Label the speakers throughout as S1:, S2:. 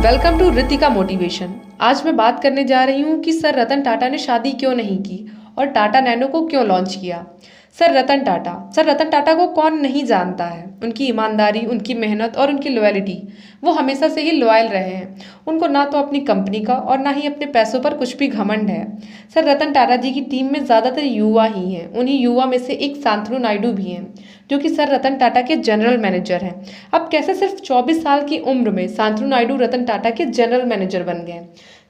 S1: Welcome to Ritika motivation. आज मैं बात करने जा रही हूँ कि सर रतन टाटा ने शादी क्यों नहीं की और टाटा नैनो को क्यों लॉन्च किया। सर रतन टाटा को कौन नहीं जानता है। उनकी ईमानदारी, उनकी मेहनत और उनकी लॉयल्टी, वो हमेशा से ही लॉयल रहे हैं। उनको ना तो अपनी कंपनी का और ना ही अपने पैसों पर कुछ भी घमंड है। सर रतन टाटा जी की टीम में ज़्यादातर युवा ही हैं। उन्हीं युवा में से एक शांतनु नायडू भी हैं, जो कि सर रतन टाटा के जनरल मैनेजर हैं। अब कैसे सिर्फ 24 साल की उम्र में शांतनु नायडू रतन टाटा के जनरल मैनेजर बन गए।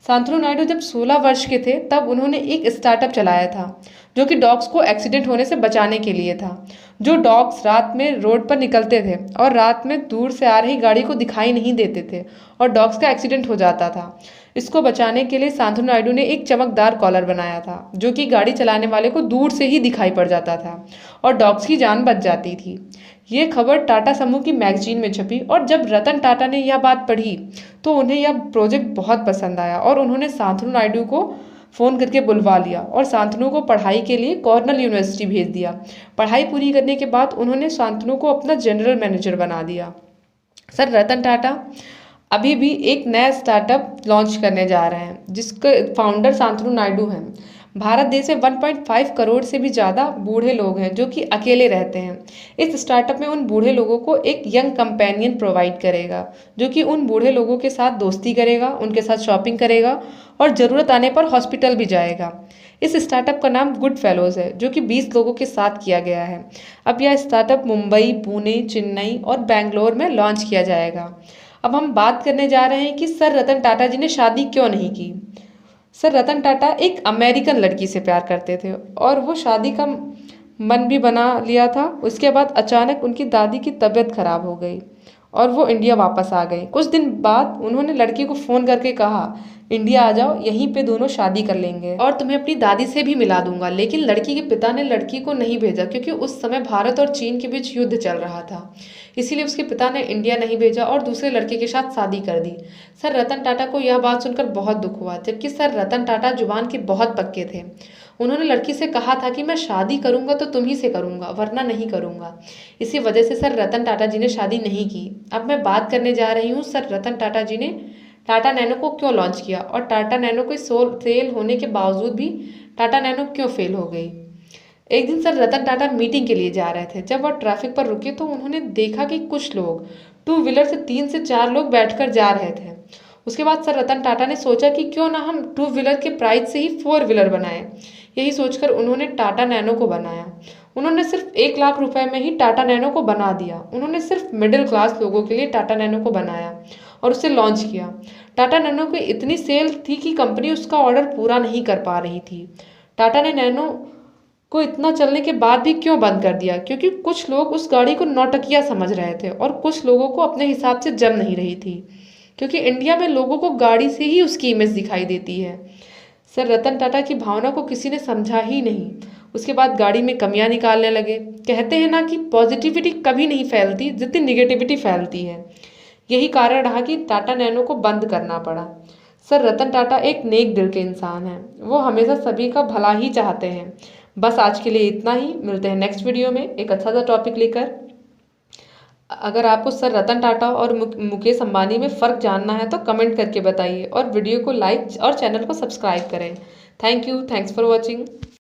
S1: शांतनु नायडू जब 16 वर्ष के थे तब उन्होंने एक स्टार्टअप चलाया था, जो कि डॉग्स को एक्सीडेंट होने से बचाने के लिए था। जो डॉग्स रात में रोड पर निकलते थे और रात में दूर से आ रही गाड़ी को दिखाई नहीं देते थे और डॉग्स का एक्सीडेंट हो जाता था। इसको बचाने के लिए शांतनु नायडू ने एक चमकदार कॉलर बनाया था, जो कि गाड़ी चलाने वाले को दूर से ही दिखाई पड़ जाता था और डॉग्स की जान बच जाती थी। ये खबर टाटा समूह की मैगजीन में छपी और जब रतन टाटा ने यह बात पढ़ी तो उन्हें यह प्रोजेक्ट बहुत पसंद आया और उन्होंने शांतनु नायडू को फ़ोन करके बुलवा लिया और शांतनु को पढ़ाई के लिए कॉर्नल यूनिवर्सिटी भेज दिया। पढ़ाई पूरी करने के बाद उन्होंने शांतनु को अपना जनरल मैनेजर बना दिया। सर रतन टाटा अभी भी एक नया स्टार्टअप लॉन्च करने जा रहे हैं, जिसके फाउंडर शांतनु नायडू हैं। भारत देश में 1.5 करोड़ से भी ज़्यादा बूढ़े लोग हैं जो कि अकेले रहते हैं। इस स्टार्टअप में उन बूढ़े लोगों को एक यंग कंपेनियन प्रोवाइड करेगा, जो कि उन बूढ़े लोगों के साथ दोस्ती करेगा, उनके साथ शॉपिंग करेगा और ज़रूरत आने पर हॉस्पिटल भी जाएगा। इस स्टार्टअप का नाम गुड फेलोज़ है, जो कि 20 लोगों के साथ किया गया है। अब यह स्टार्टअप मुंबई, पुणे, चेन्नई और बेंगलोर में लॉन्च किया जाएगा। अब हम बात करने जा रहे हैं कि सर रतन टाटा जी ने शादी क्यों नहीं की। सर रतन टाटा एक अमेरिकन लड़की से प्यार करते थे और वो शादी का मन भी बना लिया था। उसके बाद अचानक उनकी दादी की तबीयत खराब हो गई और वो इंडिया वापस आ गई। कुछ दिन बाद उन्होंने लड़की को फ़ोन करके कहा, इंडिया आ जाओ, यहीं पे दोनों शादी कर लेंगे और तुम्हें अपनी दादी से भी मिला दूंगा। लेकिन लड़की के पिता ने लड़की को नहीं भेजा, क्योंकि उस समय भारत और चीन के बीच युद्ध चल रहा था। इसीलिए उसके पिता ने इंडिया नहीं भेजा और दूसरे लड़के के साथ शादी कर दी। सर रतन टाटा को यह बात सुनकर बहुत दुख हुआ, जबकि सर रतन टाटा जुबान के बहुत पक्के थे। उन्होंने लड़की से कहा था कि मैं शादी करूंगा तो तुम ही से करूंगा, वरना नहीं करूंगा। इसी वजह से सर रतन टाटा जी ने शादी नहीं की। अब मैं बात करने जा रही हूँ सर रतन टाटा जी ने टाटा नैनो को क्यों लॉन्च किया और टाटा नैनो को सेल होने के बावजूद भी टाटा नैनो क्यों फेल हो गई। एक दिन सर रतन टाटा मीटिंग के लिए जा रहे थे। जब वह ट्रैफिक पर रुके तो उन्होंने देखा कि कुछ लोग 2 व्हीलर से 3 से 4 लोग बैठकर जा रहे थे। उसके बाद सर रतन टाटा ने सोचा कि क्यों ना हम 2 व्हीलर के प्राइस से ही 4 व्हीलर बनाएं। यही सोचकर उन्होंने टाटा नैनो को बनाया। उन्होंने सिर्फ 1 लाख रुपए में ही टाटा नैनो को बना दिया। उन्होंने सिर्फ मिडिल क्लास लोगों के लिए टाटा नैनो को बनाया और उसे लॉन्च किया। टाटा नैनो की इतनी सेल थी कि कंपनी उसका ऑर्डर पूरा नहीं कर पा रही थी। टाटा ने नैनो को इतना चलने के बाद भी क्यों बंद कर दिया? क्योंकि कुछ लोग उस गाड़ी को नौटंकिया समझ रहे थे और कुछ लोगों को अपने हिसाब से जम नहीं रही थी, क्योंकि इंडिया में लोगों को गाड़ी से ही उसकी इमेज दिखाई देती है। सर रतन टाटा की भावना को किसी ने समझा ही नहीं। उसके बाद गाड़ी में कमियां निकालने लगे। कहते हैं ना कि पॉजिटिविटी कभी नहीं फैलती जितनी निगेटिविटी फैलती है। यही कारण रहा कि टाटा नैनो को बंद करना पड़ा। सर रतन टाटा एक नेक दिल के इंसान हैं। वो हमेशा सभी का भला ही चाहते हैं। बस आज के लिए इतना ही। मिलते हैं नेक्स्ट वीडियो में एक अच्छा सा टॉपिक लेकर। अगर आपको सर रतन टाटा और मुकेश अंबानी में फ़र्क जानना है तो कमेंट करके बताइए और वीडियो को लाइक और चैनल को सब्सक्राइब करें। Thank you, thanks for watching.